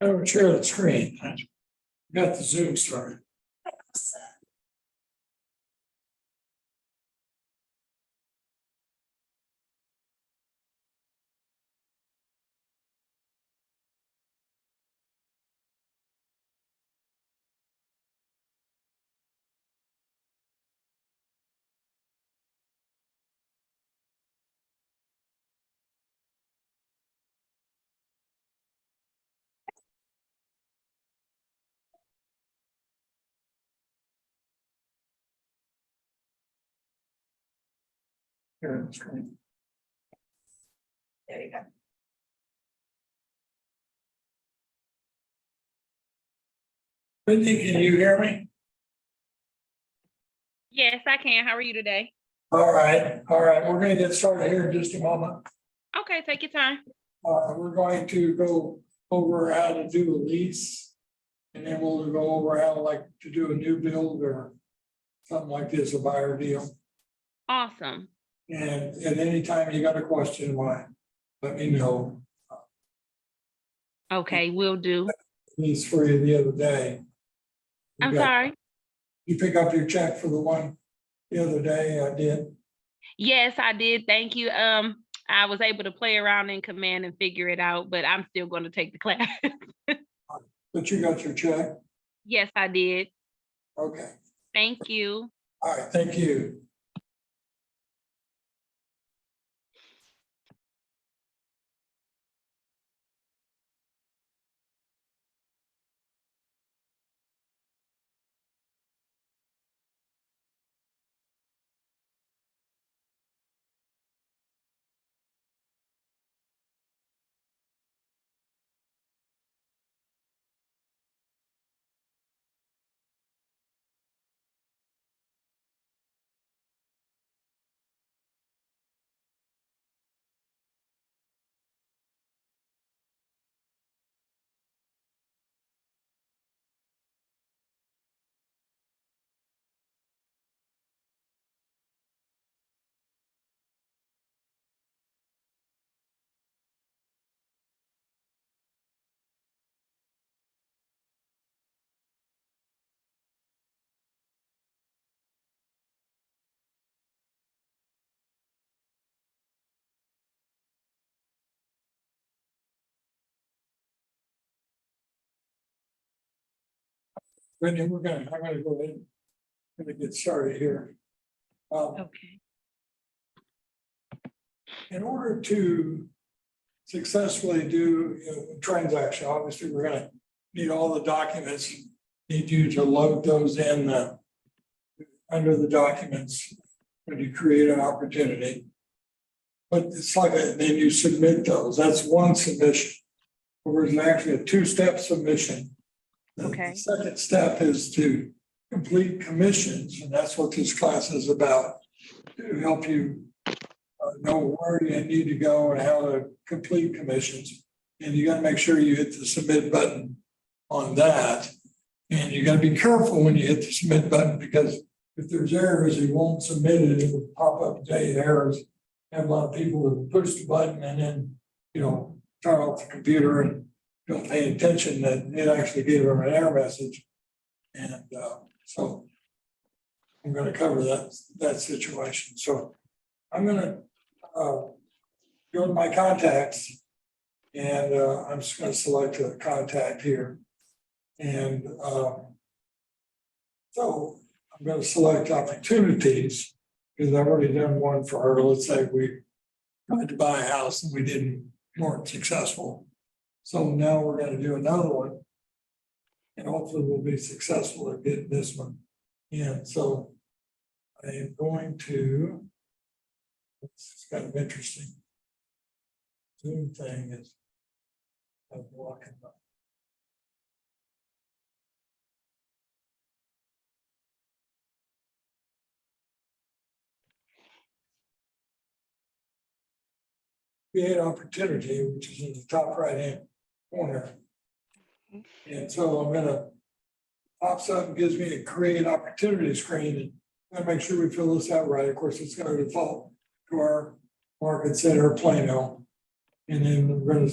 I will share the screen. Got the Zoom started. Share the screen. There you go. Whitney, can you hear me? Yes, I can. How are you today? All right, we're gonna get started here in just a moment. Okay, take your time. We're going to go over how to do a lease. And then we'll go over how like to do a new build or something like this, a buyer deal. Awesome. And at any time you got a question, why, let me know. Okay, will do. These for you the other day. You I'm got- sorry. You pick up your check for the one the other day, I did. Yes, I did. Thank you. I was able to play around in Command and figure it out, but I'm still going to take the class. But you got your check? Yes, I did. Okay, Thank you. all right, thank you. Whitney, I'm gonna go ahead. I'm gonna get started here. Okay. In order to successfully do a transaction, obviously, we're gonna need all the documents. Need you to load those in under the documents when you create an opportunity. But it's like, then you submit those. That's one submission. There's actually a two-step submission. The Okay. second step is to complete commissions, and that's what this class is about, to help you know where you need to go and how to complete commissions. And you got to make sure you hit the submit button on that. And you got to be careful when you hit the submit button, because if there's errors, you won't submit it. It will pop up and tell you errors. Have a lot of people that push the button and then, turn off the computer and don't pay attention that it actually gave them an error message. And so I'm going to cover that situation. So I'm going to go to my contacts, and I'm just going to select a contact here. And so I'm going to select opportunities, because I've already done one for her. Let's say we tried to buy a house and weren't successful. So now we're going to do another one, and hopefully we'll be successful at getting this one. And so I am going to, it's kind of interesting. Zoom thing is, I'm walking by. Create opportunity, which is in the top right hand corner. And so I'm gonna, pops up and gives me a create opportunity screen, and I make sure we fill this out right. Of course, it's gonna default to our market center Plano. And then we're gonna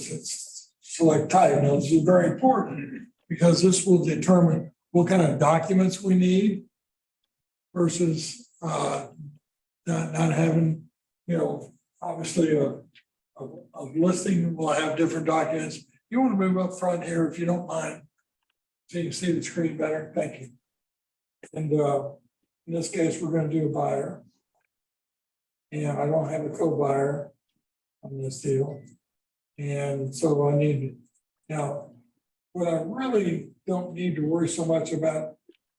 select type. Now, this is very important because this will determine what kind of documents we need versus not having, obviously a listing will have different documents. You want to move up front here if you don't mind. So you can see the screen better. Thank you. And in this case, we're going to do a buyer. And I don't have a co-buyer on this deal. And so I need, now, what I really don't need to worry so much about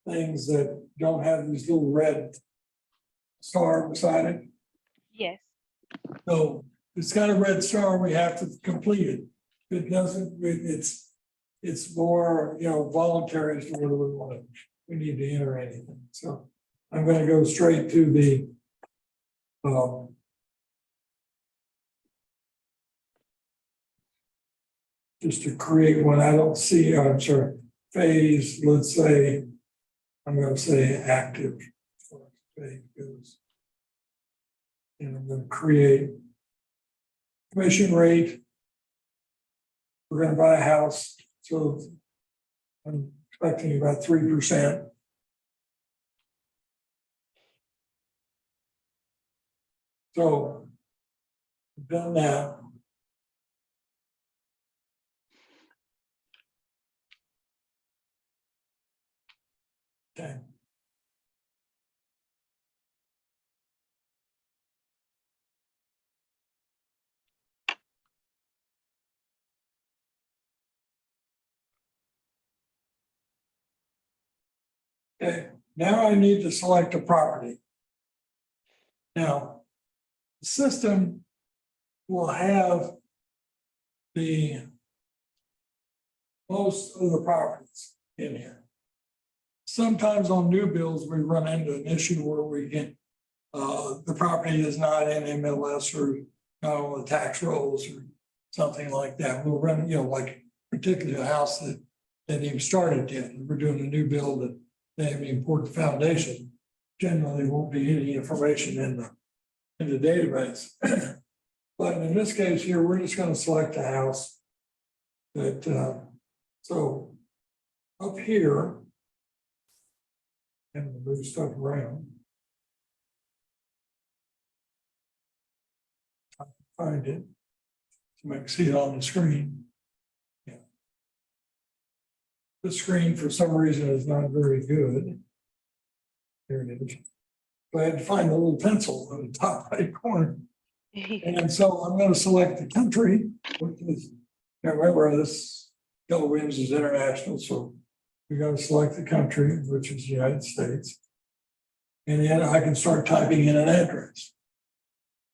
things that don't have these little red star beside it. Yes. So it's got a red star, we have to complete it. If it doesn't, it's more, voluntary as to whether we need to enter anything. So I'm going to go straight to the just to create one. I don't see, I'm sorry, phase, let's say, I'm going to say active. Phase goes. And I'm going to create commission rate. We're going to buy a house, so I'm expecting about 3%. So I've done that. Okay. Okay, now I need to select a property. Now, the system will have the most of the properties in here. Sometimes on new builds, we run into an issue where we get the property is not in MLS or not on the tax rolls or something like that. We'll run, like particularly a house that didn't even started yet. We're doing a new build that they have an important foundation. Generally won't be any information in the database. But in this case here, we're just going to select a house that so up here, and move stuff around. Find it to make see it on the screen. Yeah. The screen for some reason is not very good. There it is. So I had to find a little pencil on the top right corner. And so I'm going to select the country, which is, remember this Keller Williams is international, so we're going to select the country, which is the United States. And then I can start typing in an address.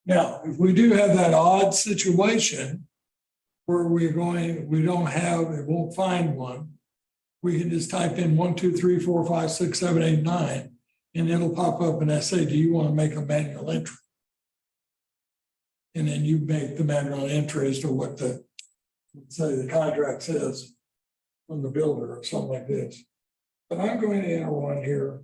Now, if we do have that odd situation where we don't have, it won't find one, we can just type in 1, 2, 3, 4, 5, 6, 7, 8, 9, and it'll pop up and I say, do you want to make a manual entry? And then you make the manual entry as to what the, say the contract says from the builder or something like this. But I'm going to enter one here.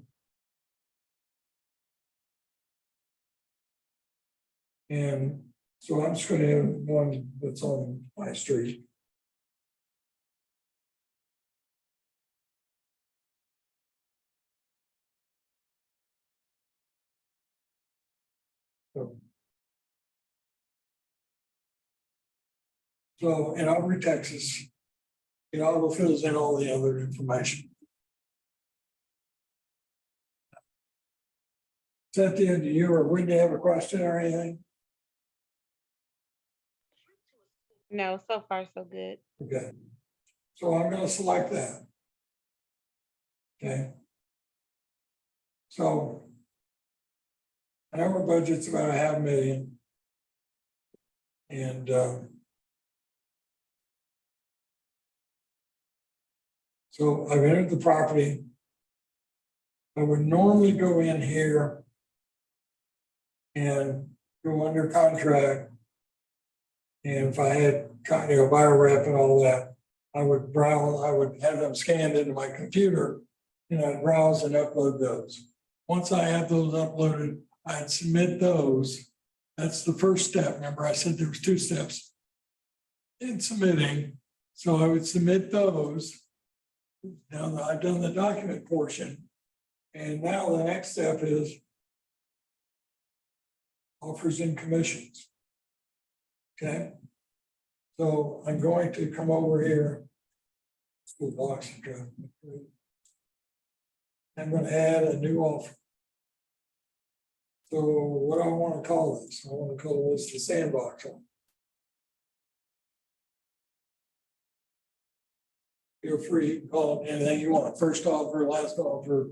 And so I'm just going to enter one that's on my street. So in Aubrey, Texas, it auto fills in all the other information. Is that the end of you, or would you have a question or anything? No, so far so good. Okay. So I'm going to select that. Okay. So our budget's about $500,000. And so I've entered the property. I would normally go in here and go under contract. And if I had buyer rep and all that, I would browse, I would have them scanned into my computer and I'd browse and upload those. Once I have those uploaded, I'd submit those. That's the first step. Remember, I said there was 2 steps in submitting. So I would submit those. Now that I've done the document portion. And now the next step is offers and commissions. Okay. So I'm going to come over here. School box and drive. I'm going to add a new offer. So what do I want to call this? I want to call this the sandbox. Feel free, call it anything you want, first offer, last offer.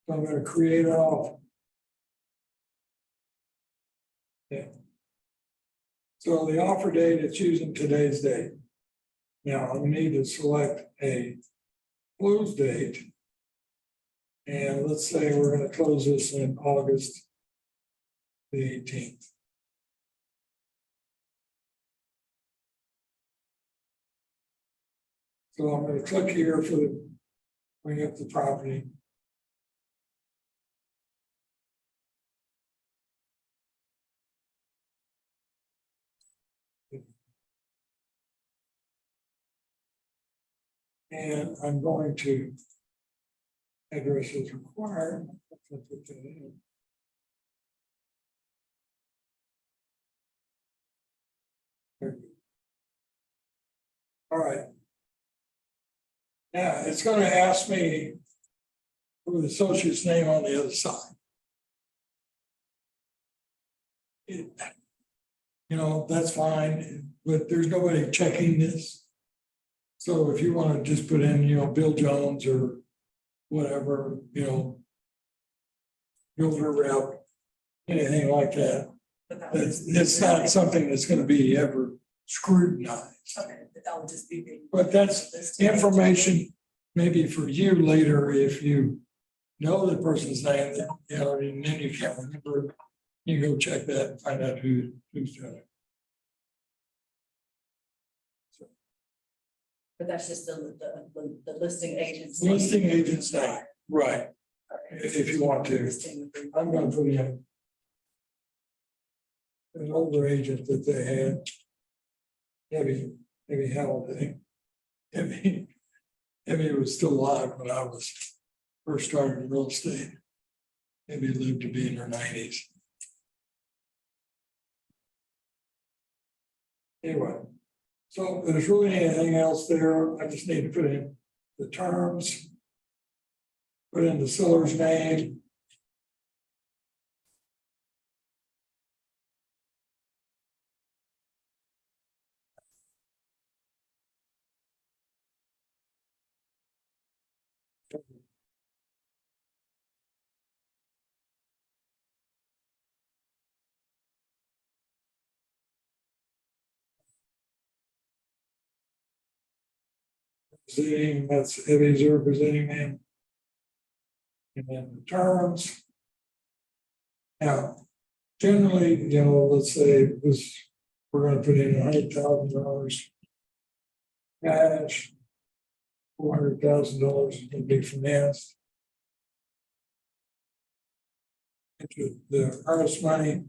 So I'm going to create an offer. Yeah. So the offer date, it's using today's date. Now I need to select a close date. And let's say we're going to close this in August the 18th. So I'm going to click here for the, bring up the property. And I'm going to address is required. All right. Now it's going to ask me for the associate's name on the other side. You know, that's fine, but there's nobody checking this. So if you want to just put in, you know, Bill Jones or whatever, you know, builder rep, anything like that. It's not something that's going to be ever scrutinized. Okay, but that would just be the. But that's information maybe for you later if you know the person's name, that, you know, and then you can't remember. You go check that and find out who's doing it. But that's just the listing agents. Listing agent's name, right? If you want to. I'm going to put in an older agent that they had. Maybe Halliday. Maybe was still alive when I was first starting in real estate. Maybe lived to be in her 90s. Anyway, so there's really anything else there. I just need to put in the terms, put in the seller's name. Presenting, that's Eddie's representing him. And then the terms. Now, generally, you know, let's say this, we're gonna put in $100,000 cash. $400,000 is gonna be financed. Into the earnest money,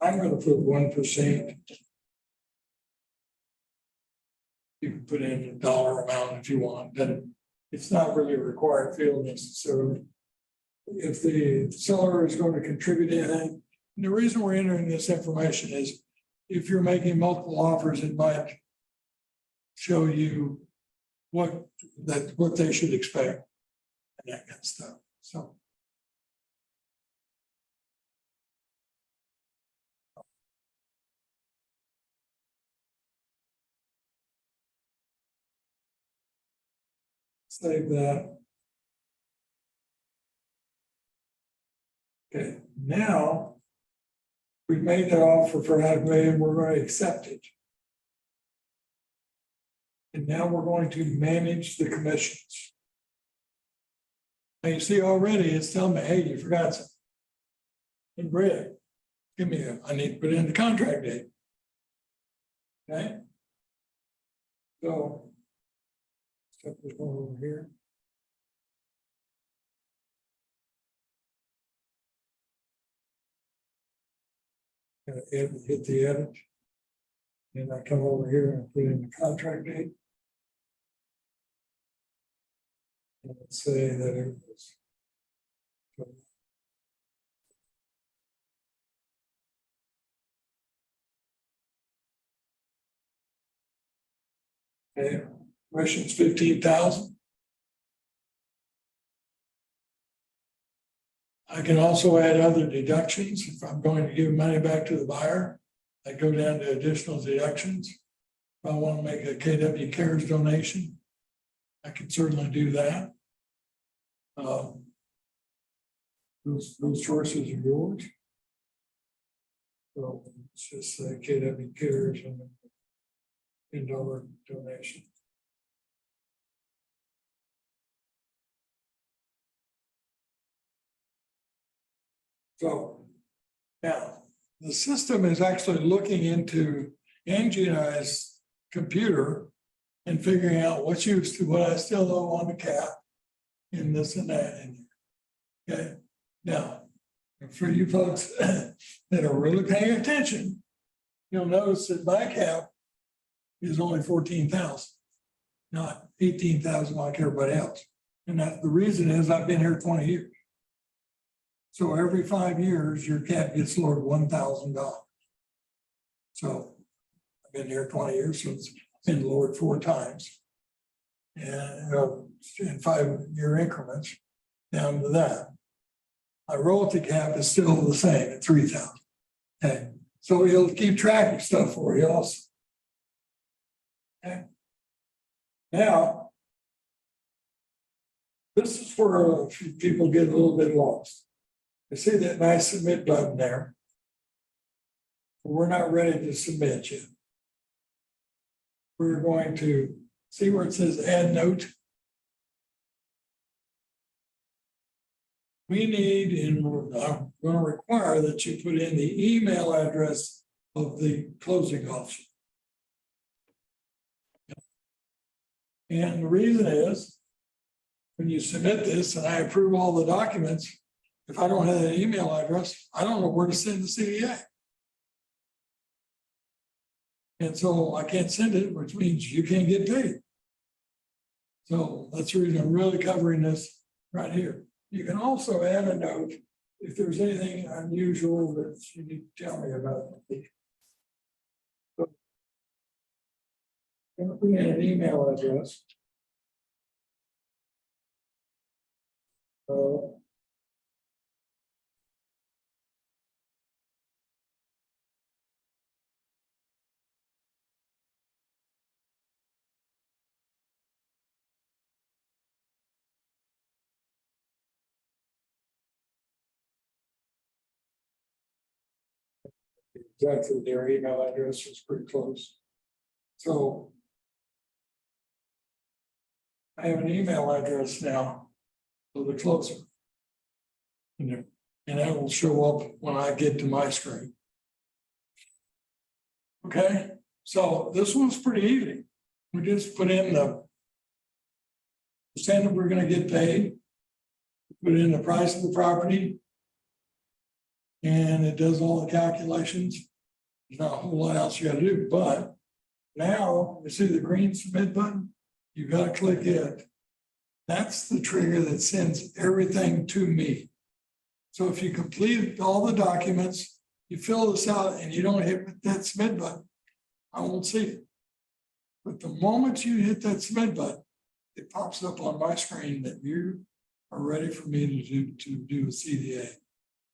I'm gonna put 1%. You can put in a dollar amount if you want, but it's not really a required field necessarily. If the seller is going to contribute anything, and the reason we're entering this information is if you're making multiple offers, it might show you what they should expect and that kind of stuff. So. Save that. Okay, now we've made that offer for $500,000 and we're going to accept it. And now we're going to manage the commissions. Now you see already it's telling me, hey, you forgot something. In red, give me I need to put in the contract date. Okay. So step this one over here. Hit the edit. And I come over here and put in the contract date. And say that it was. Okay, commission's 15,000. I can also add other deductions. If I'm going to give money back to the buyer, I go down to additional deductions. If I want to make a KW Cares donation, I can certainly do that. Those choices are yours. So it's just KW Cares and $10 donation. So now the system is actually looking into Angie and I's computer and figuring out what's used to what I still owe on the cap in this and that in here. Okay. Now, for you folks that are really paying attention, you'll notice that my cap is only 14,000, not 18,000 like everybody else. And that the reason is I've been here 20 years. So every 5 years, your cap gets lowered $1,000. So I've been here 20 years, so it's been lowered 4 times. And in 5-year increments down to that. My royalty cap is still the same at 3,000. Okay, so he'll keep track of stuff for you also. Okay. Now, this is where a few people get a little bit lost. You see that nice submit button there? We're not ready to submit yet. We're going to see where it says add note. We need, and I'm going to require that you put in the email address of the closing officer. And the reason is, when you submit this and I approve all the documents, if I don't have an email address, I don't know where to send the CDA. And so I can't send it, which means you can't get paid. So that's the reason I'm really covering this right here. You can also add a note if there's anything unusual that you need to tell me about. So, I'm going to put in an email address. Exactly, their email address is pretty close. So I have an email address now for the closer. And that will show up when I get to my screen. Okay, so this one's pretty easy. We just put in the percent we're going to get paid, put in the price of the property, and it does all the calculations. There's not a whole lot else you got to do, but now you see the green submit button, you got to click it. That's the trigger that sends everything to me. So if you complete all the documents, you fill this out and you don't hit that submit button, I won't see it. But the moment you hit that submit button, it pops up on my screen that you are ready for me to do a CDA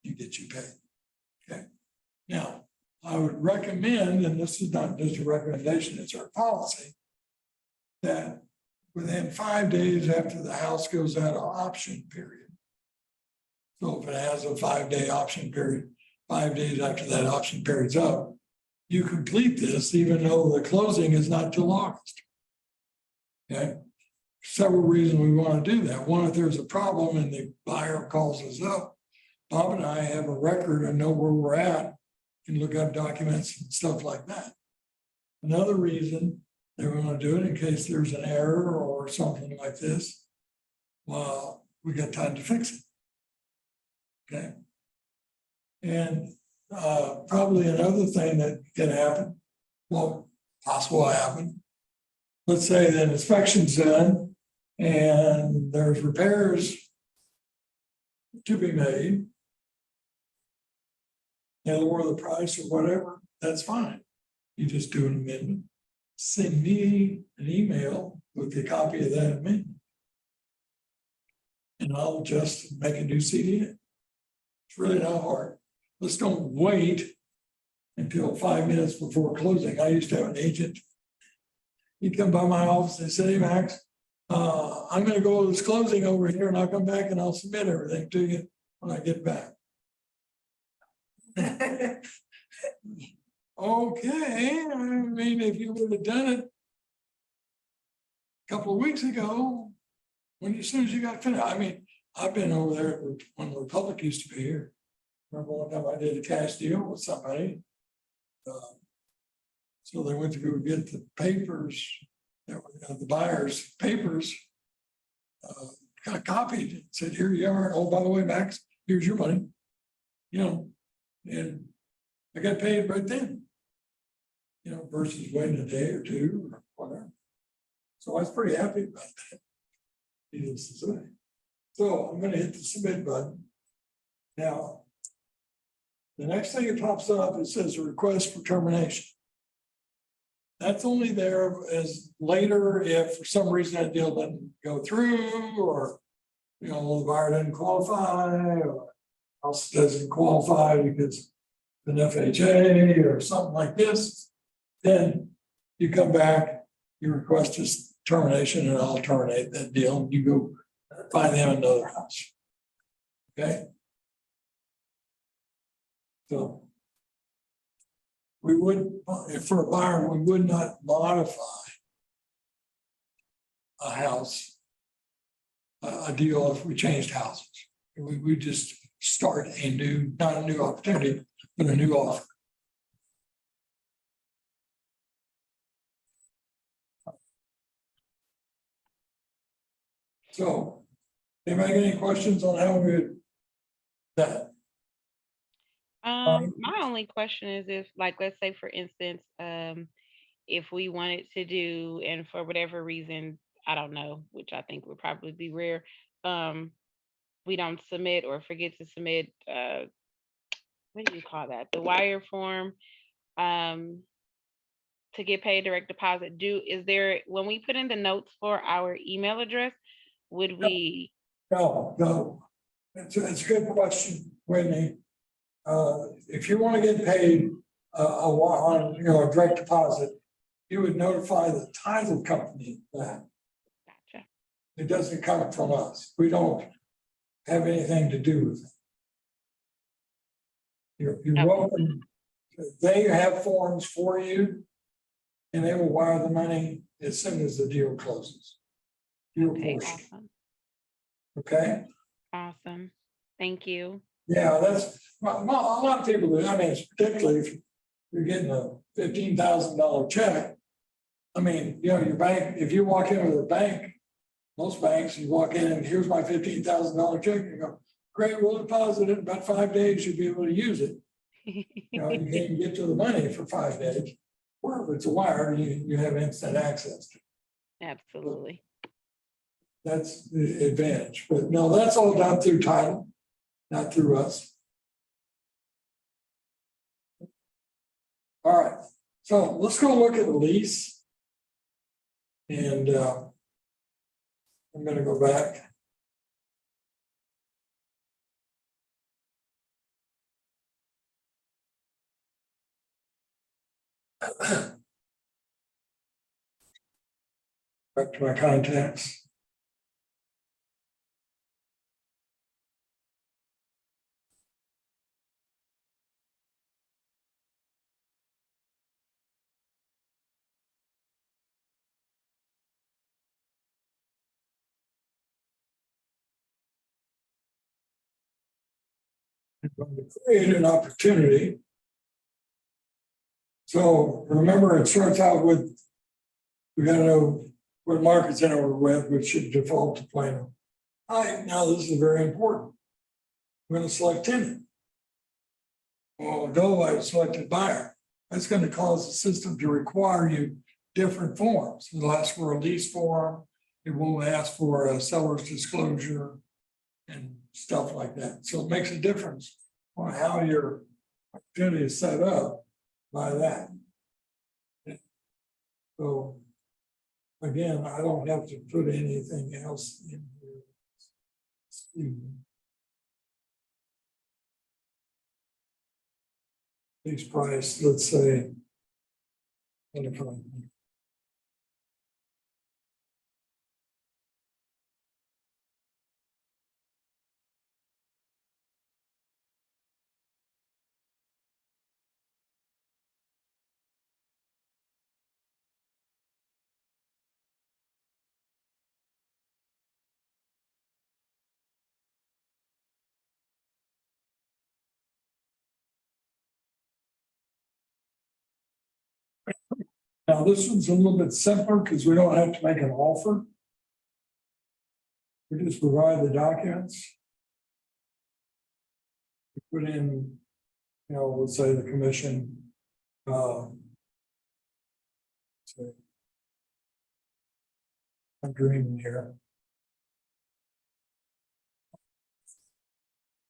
and get you paid. Okay. Now, I would recommend, and this is not just a recommendation, it's our policy, that within 5 days after the house goes out of option period. So if it has a 5-day option period, 5 days after that option period's up, you complete this even though the closing is not till August. Okay. Several reasons we want to do that. One, if there's a problem and the buyer calls us up, Bob and I have a record and know where we're at and look up documents and stuff like that. Another reason they want to do it in case there's an error or something like this, well, we got time to fix it. Okay. And probably another thing that can happen, well, possible happen. Let's say the inspection's done and there's repairs to be made. And lower the price or whatever, that's fine. You just do an amendment. Send me an email with a copy of that amendment. And I'll just make a new CDA. It's really not hard. Let's don't wait until 5 minutes before closing. I used to have an agent. He'd come by my office and say, "Hey, Max, I'm gonna go to this closing over here and I'll come back and I'll submit everything to you when I get back." Okay, I mean, if you would have done it a couple of weeks ago, as soon as you got finished, I mean, I've been over there when the Republic used to be here. Remember one time I did a cash deal with somebody. So they went to go get the papers, the buyer's papers. Got copied, and said, "Here you are. Oh, by the way, Max, here's your money." And I got paid right then. Versus waiting a day or two or whatever. So I was pretty happy about that. Needless to say. So I'm gonna hit the submit button. Now, the next thing that pops up, it says a request for termination. That's only there as later if for some reason that deal doesn't go through, or the buyer doesn't qualify, or house doesn't qualify because an FHA or something like this. Then you come back, you request this termination, and I'll terminate that deal, and you go find them another house. Okay? So we would, if for a buyer, we would not modify a house, a deal if we changed houses. We just start a new, not a new opportunity, but a new offer. So, anybody got any questions on how we did that? My only question is if, like, let's say for instance, if we wanted to do, and for whatever reason, I don't know, which I think would probably be rare, we don't submit or forget to submit, what do you call that? The wire form, to get paid direct deposit. Is there, when we put in the notes for our email address, would we? No. It's a good question, Whitney. If you want to get paid on a direct deposit, you would notify the title company that. Gotcha. It doesn't come from us. We don't have anything to do with it. You're welcome. They have forms for you, and they will wire the money as soon as the deal closes. Okay, awesome. Okay. Awesome. Thank you. Yeah, that's a lot of people do. I mean, particularly if you're getting a $15,000 check. I mean, your bank, if you walk in with a bank, most banks, you walk in and here's my $15,000 check, and you go, "Great, we'll deposit it. In about 5 days, you'll be able to use it." You can't get to the money for 5 days. Or if it's a wire, you have instant access to it. Absolutely. That's the advantage. But no, that's all done through title, not through us. All right, so let's go look at the lease. And I'm going to go back. Back to my contacts. Going to create an opportunity. So remember, it starts out with, we got to know what market's in our web, which should default to Plano. All right, now this is very important. We're going to select tenant. Well, no, I selected buyer. that's gonna cause the system to require you different forms. It'll ask for a lease form, it won't ask for a seller's disclosure and stuff like that. So it makes a difference on how your opportunity is set up by that. So again, I don't have to put anything else in here. Lease price, let's say. Now, this one's a little bit simpler because we don't have to make an offer. We just provide the documents. We put in, let's say the commission. So I'm dreaming here.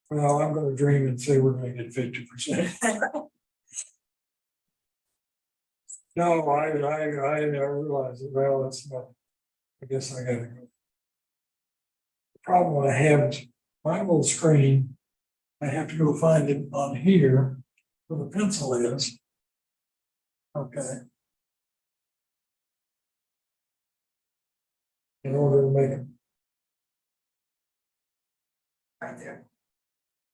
Well, I'm gonna dream and say we're gonna get 50%. No, I realize it. Well, it's not. I guess I gotta go. The problem I have is my little screen. I have to go find it on here where the pencil is. Okay. In order to make it. Right there.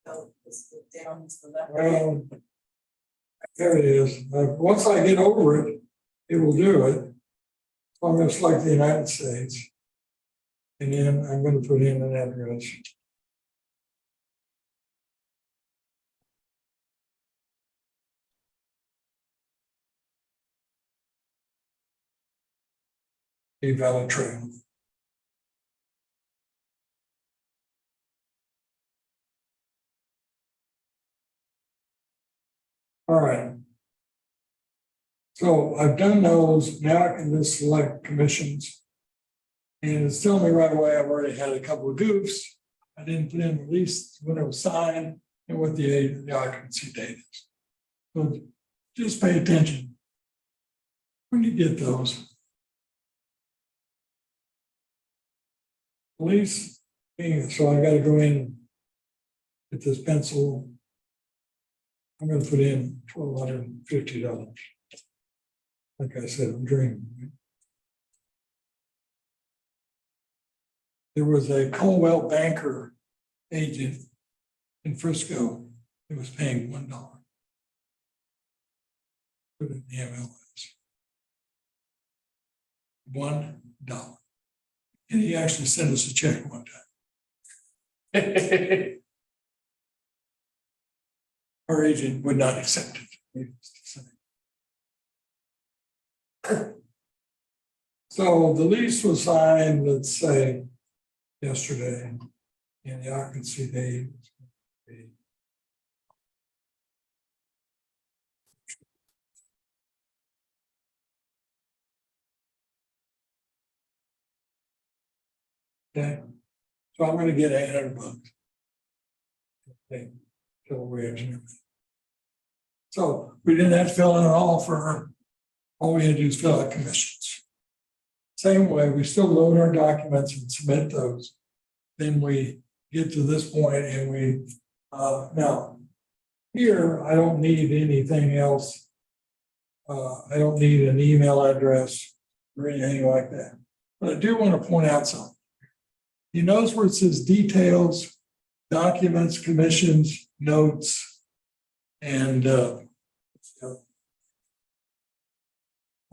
So it's down to the left. Well, there it is. Once I get over it, it will do it. Almost like the United States. And then I'm going to put in an address. Valley Trail. All right. So I've done those. Now I can just select commissions. And it's telling me right away, I've already had a couple of goofs. I didn't put in the lease when it was signed and what the occupancy date is. So just pay attention when you get those. Lease, so I got to go in with this pencil. I'm going to put in $1,250. Like I said, I'm dreaming. There was a Coldwell Banker agent in Frisco that was paying $1. Put it in the MLS. $1. And he actually sent us a check one time. Our agent would not accept it. So the lease was signed, let's say, yesterday, and the occupancy date. Okay, so I'm going to get $800. Okay, so we didn't have to fill in an offer. All we had to do is fill out commissions. Same way, we still load our documents and submit those. Then we get to this point and we, now, here, I don't need anything else. I don't need an email address or anything like that. But I do want to point out something. You notice where it says details, documents, commissions, notes, and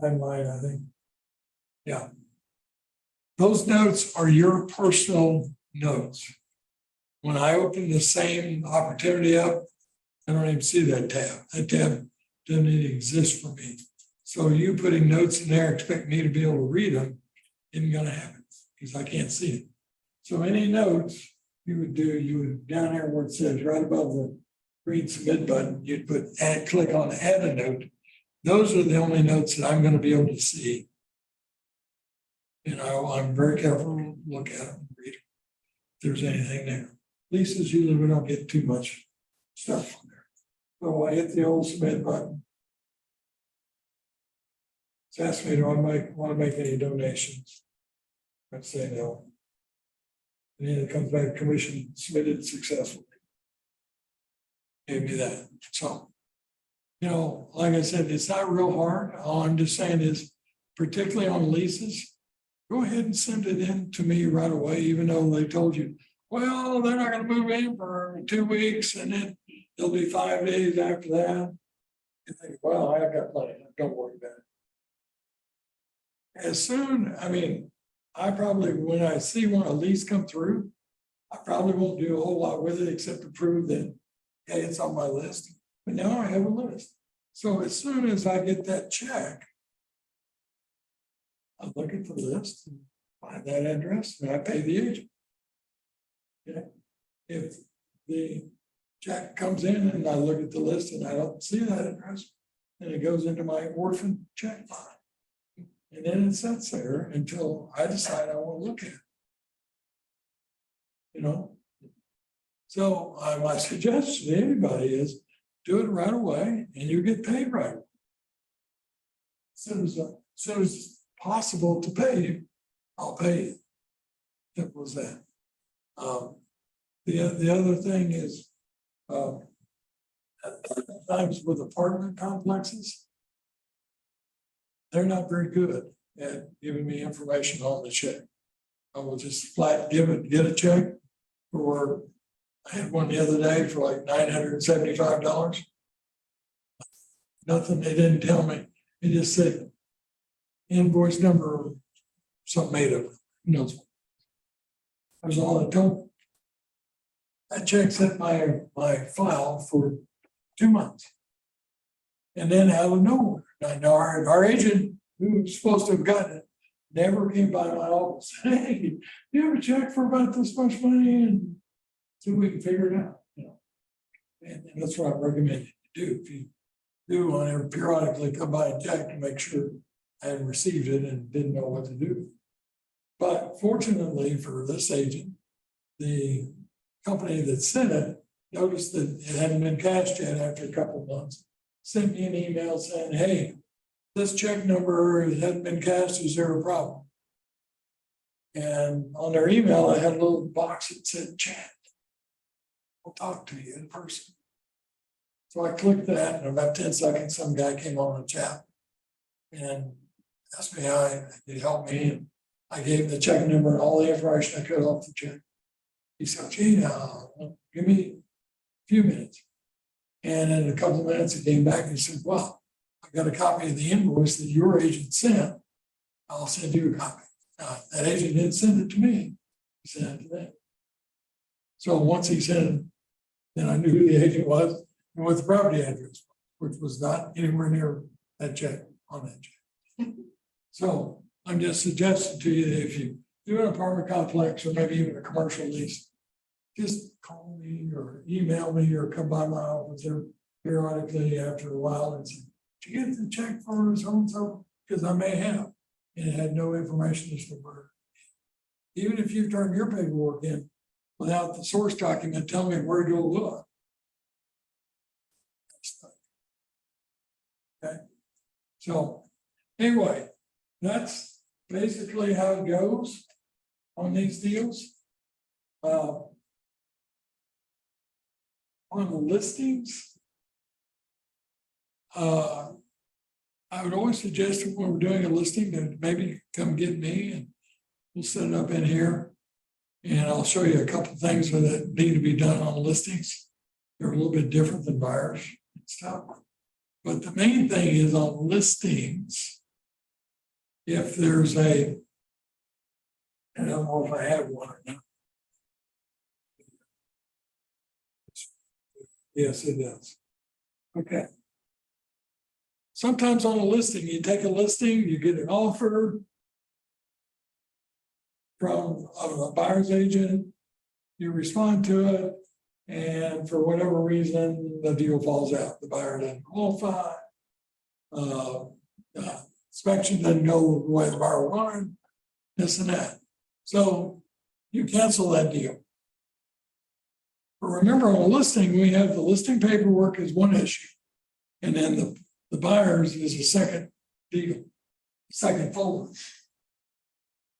timeline, I think. Yeah. Those notes are your personal notes. When I open the same opportunity up, I don't even see that tab. That tab doesn't even exist for me. So you putting notes in there, expect me to be able to read them, isn't going to happen because I can't see it. So any notes you would do, you would down here where it says right above the green submit button, you'd put add, click on add a note, those are the only notes that I'm gonna be able to see. You know, I'm very careful to look at them, read them, if there's anything there. Leases, usually we don't get too much stuff on there. So I hit the old submit button. It's asked me, do I want to make any donations? I say no. And then it comes back, commission submitted successfully. Gave me that, so. You know, like I said, it's not real hard. All I'm just saying is, particularly on leases, go ahead and send it in to me right away, even though they told you, well, they're not gonna move in for 2 weeks and then it'll be 5 days after that. You think, well, I've got plenty, don't worry about it. As soon, I mean, I probably, when I see one, a lease come through, I probably won't do a whole lot with it except to prove that, hey, it's on my list. But now I have a list. So as soon as I get that check, I look at the list and find that address and I pay the agent. Okay. If the check comes in and I look at the list and I don't see that address, then it goes into my orphan check file. And then it sits there until I decide I want to look at it. You know? So my suggestion to anybody is do it right away and you get paid right away. As soon as possible to pay you, I'll pay you. Simple as that. The other thing is, times with apartment complexes, they're not very good at giving me information on the check. I will just flat get a check for, I had one the other day for like $975. Nothing, they didn't tell me. It just said invoice number, something made of it. Who knows? That's all it told me. That check sat my file for 2 months. And then out of nowhere, our agent, who was supposed to have gotten it, never came by my office. Hey, you have a check for about this much money, and so we can figure it out. You know, and that's what I recommend you do. If you do want to periodically come by and check to make sure I had received it and didn't know what to do. But fortunately for this agent, the company that sent it noticed that it hadn't been cashed yet after a couple of months. Sent me an email saying, hey, this check number hadn't been cashed, is there a problem? And on their email, I had a little box that said chat. I'll talk to you in person. So I clicked that, and in about 10 seconds, some guy came on the chat and asked me how he could help me. And I gave him the check number and all the information I could off the check. He said, gee, give me a few minutes. And in a couple of minutes, he came back and he said, well, I got a copy of the invoice that your agent sent. I'll send you a copy. That agent didn't send it to me. He sent it to them. So once he sent it, then I knew who the agent was and what the property address was, which was not anywhere near that check on that check. So I'm just suggesting to you that if you do an apartment complex or maybe even a commercial lease, just call me or email me or come by my office there periodically after a while and say, did you get the check for so and so? Because I may have, and it had no information as to where. Even if you turn your paperwork in without the source document, tell me where to go look. Okay. So anyway, that's basically how it goes on these deals. On the listings, I would always suggest when we're doing a listing that maybe come get me and we'll set it up in here. And I'll show you a couple of things that need to be done on listings. They're a little bit different than buyers and stuff. But the main thing is on listings, if there's I don't know if I have one or not. Yes, it does. Okay. Sometimes on a listing, you take a listing, you get an offer from a buyer's agent, you respond to it, and for whatever reason, the deal falls out. The buyer doesn't qualify. inspection doesn't go the way the buyer wanted, this and that. So you cancel that deal. But remember, on a listing, we have the listing paperwork is one issue. And then the buyers is a second deal, second folder.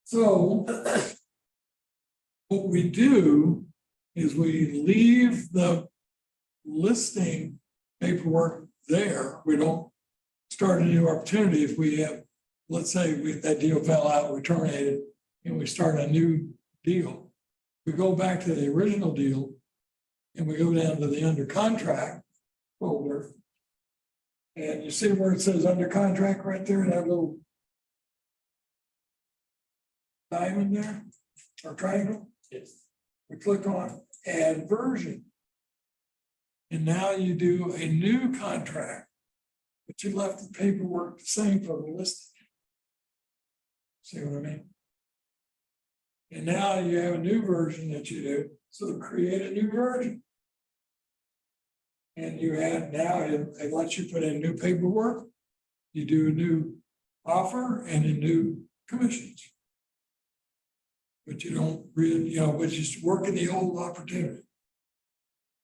So what we do is we leave the listing paperwork there. We don't start a new opportunity if we have, let's say that deal fell out, we terminated, and we start a new deal. We go back to the original deal and we go down to the under contract folder. And you see where it says under contract right there, that little diamond there, or triangle? Yes. We click on add version. And now you do a new contract, but you left the paperwork the same for the listing. See what I mean? And now you have a new version that you do, so create a new version. And you add now, it lets you put in new paperwork, you do a new offer and a new commissions. But you don't really, but just work in the old opportunity.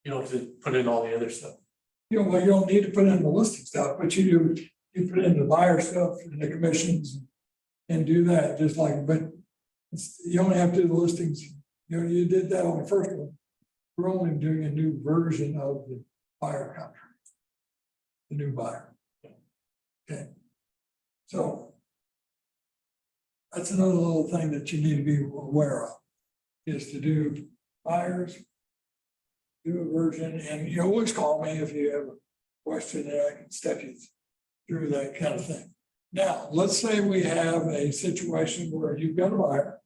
You don't have to put in all the other stuff. Well, you don't need to put in the listing stuff, but you put in the buyer stuff and the commissions and do that just like, but you only have to do the listings. You did that on the first one. We're only doing a new version of the buyer contract. The new buyer. Okay. So that's another little thing that you need to be aware of, is to do buyers, do a version, and you always call me if you have a question and I can step you through that kind of thing. Now, let's say we have a situation where you've got a buyer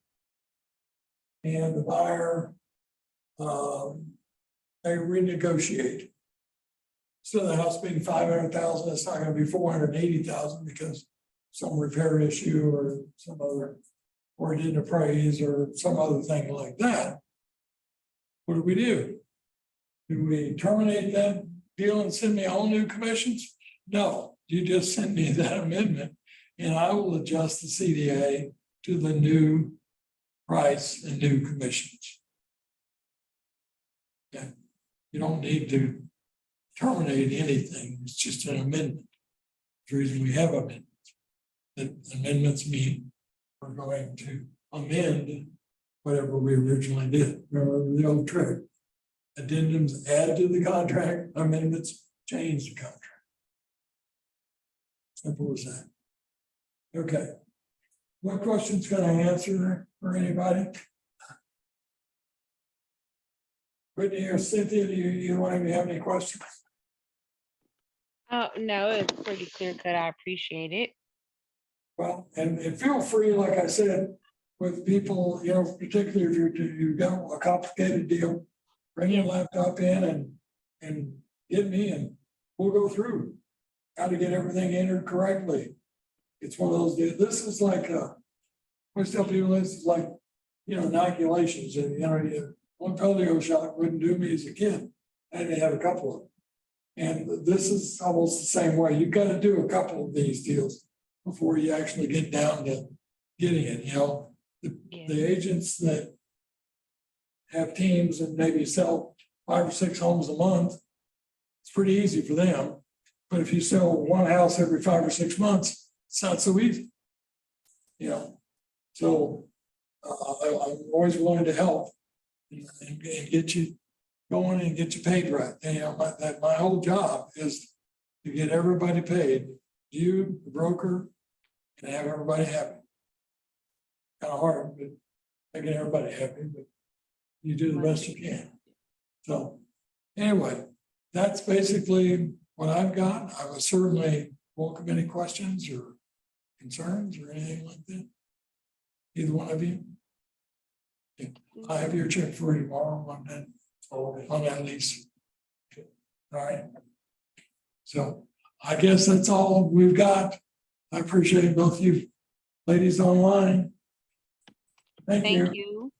and the buyer, they renegotiate. So the house being 500,000, it's not gonna be 480,000 because some repair issue or some other, or it didn't appraise or some other thing like that. What do? Do we terminate that deal and send me all new commissions? No, you just send me that amendment and I will adjust the CDA to the new price and new commissions. Okay, you don't need to terminate anything, it's just an amendment. The reason we have amendments, that amendments mean we're going to amend whatever we originally did. Remember the old trick? Addendums add to the contract, amendments change the contract. Simple as that. Okay. What questions can I answer for anybody? Brittany or Cynthia, do you want to have any questions? Oh, no, it's pretty clear cut. I appreciate it. Well, and feel free, like I said, with people, particularly if you've got a complicated deal, bring your laptop in and get me and we'll go through how to get everything entered correctly. It's one of those, this is like, I always tell people this is like, inoculations and, one polio shot wouldn't do me as a kid. I had to have a couple of them. And this is almost the same way. You've got to do a couple of these deals before you actually get down to getting it, the agents that have teams and maybe sell 5 or 6 homes a month, it's pretty easy for them. But if you sell one house every 5 or 6 months, it's not so easy. So I'm always willing to help and get you going and get you paid right. My whole job is to get everybody paid, you, the broker, and have everybody happy. Kind of hard, but making everybody happy, but you do the best you can. So anyway, that's basically what I've got. I would certainly welcome any questions or concerns or anything like that. Either one of you. Yeah. I have your check for you tomorrow on that lease. Okay. All right. So I guess that's all we've got. I appreciate both you ladies online. Thank you. Thank you.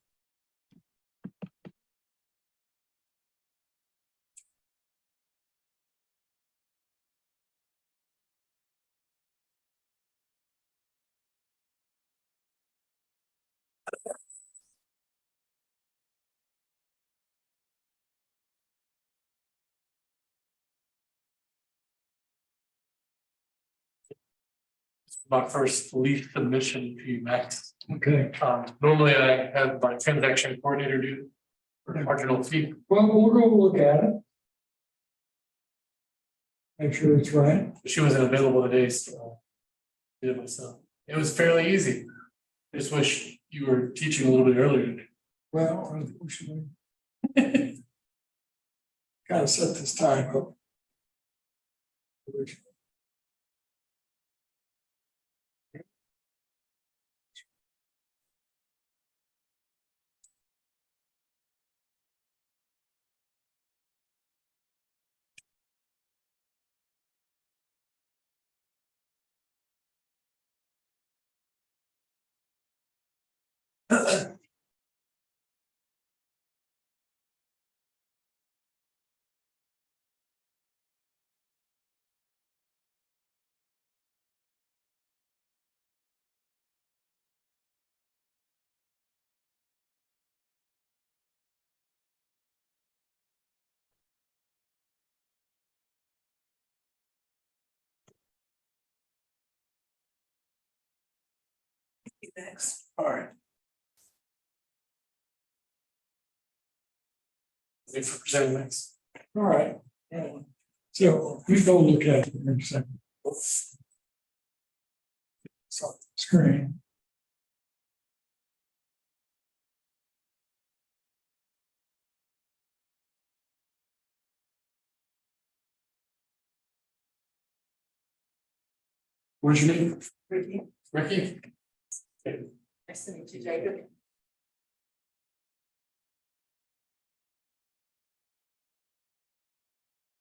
my first leaf submission to Max. Okay, Normally I have my transaction coordinator do for marginal fee. well, we'll go look at it. Make sure it's right. But she wasn't available today, so I did it myself. It was fairly easy. Just wish you were teaching a little bit earlier. Well, unfortunately. Gotta set this time up. Next. All right, Thanks for presenting Max. all right. Yeah. So we go look at it in a second. So, screen. What's your name? Ricky, Ricky? nice to meet you, Jacob.